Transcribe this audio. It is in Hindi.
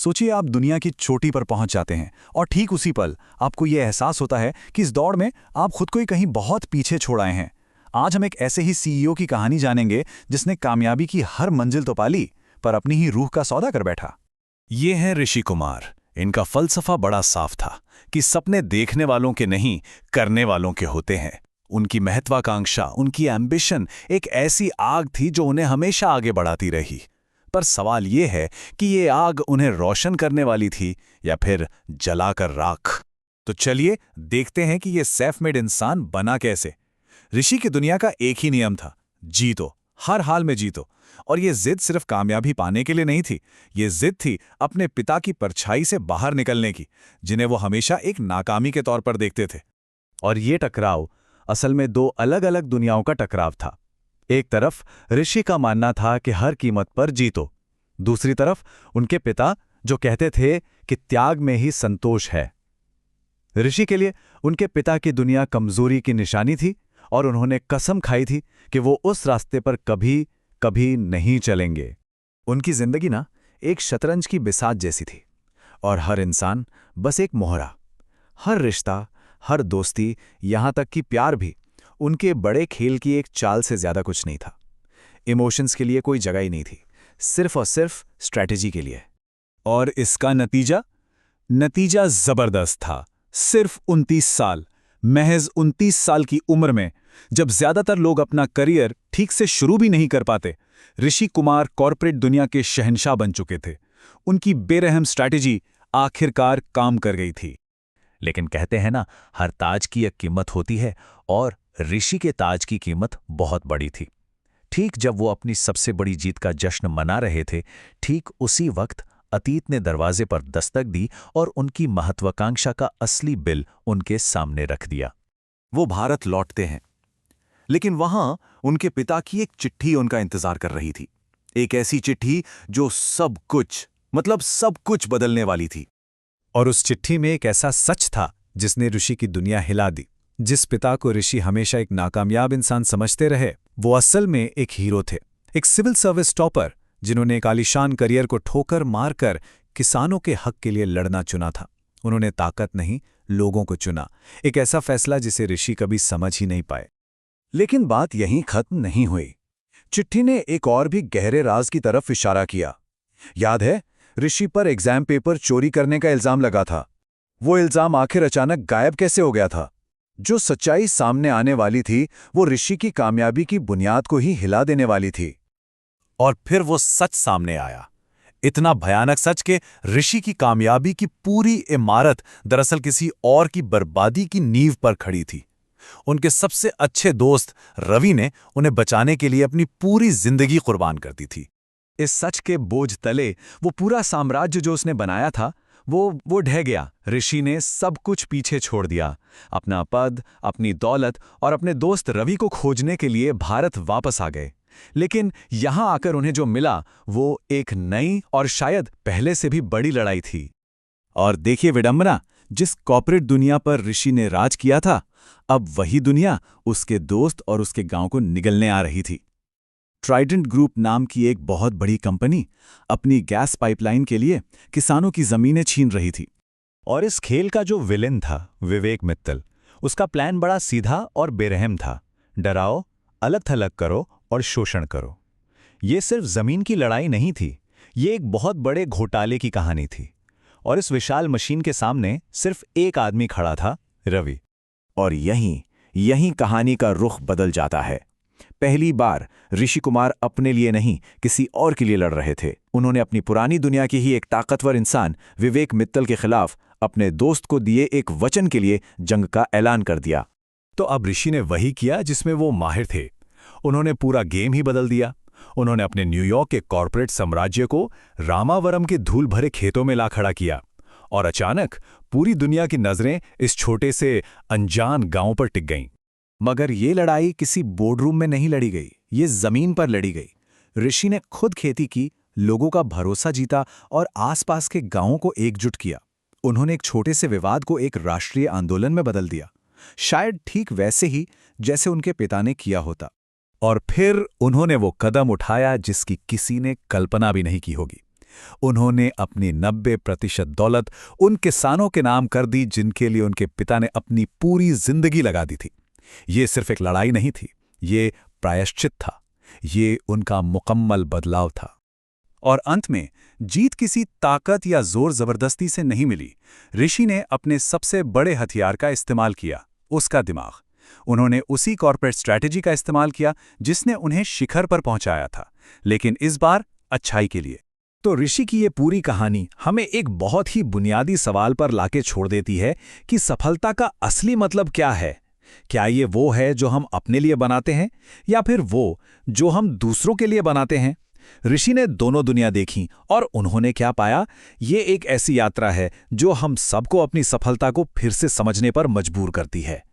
सोचिए आप दुनिया की चोटी पर पहुंच जाते हैं और ठीक उसी पल आपको ये एहसास होता है कि इस दौड़ में आप खुद को ही कहीं बहुत पीछे छोड़ आए हैं। आज हम एक ऐसे ही सीईओ की कहानी जानेंगे जिसने कामयाबी की हर मंजिल तो पाली पर अपनी ही रूह का सौदा कर बैठा। ये हैं ऋषि कुमार। इनका फलसफा बड़ा साफ था कि सपने देखने वालों के नहीं, करने वालों के होते हैं। उनकी महत्वाकांक्षा, उनकी एम्बिशन एक ऐसी आग थी जो उन्हें हमेशा आगे बढ़ाती रही। पर सवाल ये है कि ये आग उन्हें रोशन करने वाली थी या फिर जलाकर राख। तो चलिए देखते हैं कि ये सेल्फ मेड इंसान बना कैसे। ऋषि की दुनिया का एक ही नियम था, जीतो, हर हाल में जीतो। और ये जिद सिर्फ कामयाबी पाने के लिए नहीं थी, ये जिद थी अपने पिता की परछाई से बाहर निकलने की, जिन्हें वो हमेशा एक नाकामी के तौर पर देखते थे। और ये टकराव असल में दो अलग अलग दुनियाओं का टकराव था। एक तरफ ऋषि का मानना था कि हर कीमत पर जीतो, दूसरी तरफ उनके पिता जो कहते थे कि त्याग में ही संतोष है। ऋषि के लिए उनके पिता की दुनिया कमजोरी की निशानी थी और उन्होंने कसम खाई थी कि वो उस रास्ते पर कभी कभी नहीं चलेंगे। उनकी जिंदगी ना एक शतरंज की बिसात जैसी थी और हर इंसान बस एक मोहरा। हर रिश्ता, हर दोस्ती, यहां तक कि प्यार भी उनके बड़े खेल की एक चाल से ज्यादा कुछ नहीं था। इमोशंस के लिए कोई जगह ही नहीं थी, सिर्फ और सिर्फ स्ट्रैटेजी के लिए। और इसका नतीजा जबरदस्त था। सिर्फ 29 साल, महज 29 साल की उम्र में, जब ज्यादातर लोग अपना करियर ठीक से शुरू भी नहीं कर पाते, ऋषि कुमार कॉर्पोरेट दुनिया के शहंशाह बन चुके थे। उनकी बेरहम स्ट्रैटेजी आखिरकार काम कर गई थी। लेकिन कहते हैं ना, हर ताज की एक कीमत होती है और ऋषि के ताज की कीमत बहुत बड़ी थी। ठीक जब वो अपनी सबसे बड़ी जीत का जश्न मना रहे थे, ठीक उसी वक्त अतीत ने दरवाजे पर दस्तक दी और उनकी महत्वाकांक्षा का असली बिल उनके सामने रख दिया। वो भारत लौटते हैं, लेकिन वहां उनके पिता की एक चिट्ठी उनका इंतजार कर रही थी। एक ऐसी चिट्ठी जो सब कुछ बदलने वाली थी। और उस चिट्ठी में एक ऐसा सच था जिसने ऋषि की दुनिया हिला दी। जिस पिता को ऋषि हमेशा एक नाकामयाब इंसान समझते रहे, वो असल में एक हीरो थे। एक सिविल सर्विस टॉपर जिन्होंने एक आलीशान करियर को ठोकर मारकर किसानों के हक के लिए लड़ना चुना था। उन्होंने ताकत नहीं, लोगों को चुना। एक ऐसा फैसला जिसे ऋषि कभी समझ ही नहीं पाए। लेकिन बात यहीं खत्म नहीं हुई। चिट्ठी ने एक और भी गहरे राज की तरफ इशारा किया। याद है, ऋषि पर एग्जाम पेपर चोरी करने का इल्जाम लगा था। वो इल्जाम आखिर अचानक गायब कैसे हो गया था? जो सच्चाई सामने आने वाली थी, वो ऋषि की कामयाबी की बुनियाद को ही हिला देने वाली थी। और फिर वो सच सामने आया। इतना भयानक सच कि ऋषि की कामयाबी की पूरी इमारत दरअसल किसी और की बर्बादी की नींव पर खड़ी थी। उनके सबसे अच्छे दोस्त रवि ने उन्हें बचाने के लिए अपनी पूरी जिंदगी कुर्बान कर दी थी। इस सच के बोझ तले वो पूरा साम्राज्य जो उसने बनाया था, वो ढह गया। ऋषि ने सब कुछ पीछे छोड़ दिया। अपना पद, अपनी दौलत और अपने दोस्त रवि को खोजने के लिए भारत वापस आ गए। लेकिन यहां आकर उन्हें जो मिला, वो एक नई और शायद पहले से भी बड़ी लड़ाई थी। और देखिए विडंबना, जिस कॉर्पोरेट दुनिया पर ऋषि ने राज किया था, अब वही दुनिया उसके दोस्त और उसके गांव को निगलने आ रही थी। ट्राइडेंट ग्रुप नाम की एक बहुत बड़ी कंपनी अपनी गैस पाइपलाइन के लिए किसानों की जमीनें छीन रही थी। और इस खेल का जो विलेन था, विवेक मित्तल, उसका प्लान बड़ा सीधा और बेरहम था। डराओ, अलग थलग करो और शोषण करो। ये सिर्फ जमीन की लड़ाई नहीं थी, ये एक बहुत बड़े घोटाले की कहानी थी। और इस विशाल मशीन के सामने सिर्फ एक आदमी खड़ा था, रवि। और यहीं कहानी का रुख बदल जाता है। पहली बार ऋषि कुमार अपने लिए नहीं, किसी और के लिए लड़ रहे थे। उन्होंने अपनी पुरानी दुनिया के ही एक ताकतवर इंसान विवेक मित्तल के खिलाफ अपने दोस्त को दिए एक वचन के लिए जंग का ऐलान कर दिया। तो अब ऋषि ने वही किया जिसमें वो माहिर थे। उन्होंने पूरा गेम ही बदल दिया। उन्होंने अपने न्यूयॉर्क के कॉर्पोरेट साम्राज्य को रामावरम के धूल भरे खेतों में ला खड़ा किया। और अचानक पूरी दुनिया की नजरें इस छोटे से अनजान गांव पर टिक गईं। मगर ये लड़ाई किसी बोर्डरूम में नहीं लड़ी गई, ये जमीन पर लड़ी गई। ऋषि ने खुद खेती की, लोगों का भरोसा जीता और आसपास के गांवों को एकजुट किया। उन्होंने एक छोटे से विवाद को एक राष्ट्रीय आंदोलन में बदल दिया, शायद ठीक वैसे ही जैसे उनके पिता ने किया होता। और फिर उन्होंने वो कदम उठाया जिसकी किसी ने कल्पना भी नहीं की होगी। उन्होंने अपनी 90% दौलत उन किसानों के नाम कर दी जिनके लिए उनके पिता ने अपनी पूरी जिंदगी लगा दी थी। ये सिर्फ एक लड़ाई नहीं थी, ये प्रायश्चित था, ये उनका मुकम्मल बदलाव था। और अंत में जीत किसी ताकत या जोर जबरदस्ती से नहीं मिली। ऋषि ने अपने सबसे बड़े हथियार का इस्तेमाल किया, उसका दिमाग। उन्होंने उसी कॉर्पोरेट स्ट्रैटेजी का इस्तेमाल किया जिसने उन्हें शिखर पर पहुंचाया था, लेकिन इस बार अच्छाई के लिए। तो ऋषि की ये पूरी कहानी हमें एक बहुत ही बुनियादी सवाल पर लाके छोड़ देती है कि सफलता का असली मतलब क्या है। क्या ये वो है जो हम अपने लिए बनाते हैं, या फिर वो जो हम दूसरों के लिए बनाते हैं? ऋषि ने दोनों दुनिया देखी और उन्होंने क्या पाया? ये एक ऐसी यात्रा है जो हम सबको अपनी सफलता को फिर से समझने पर मजबूर करती है।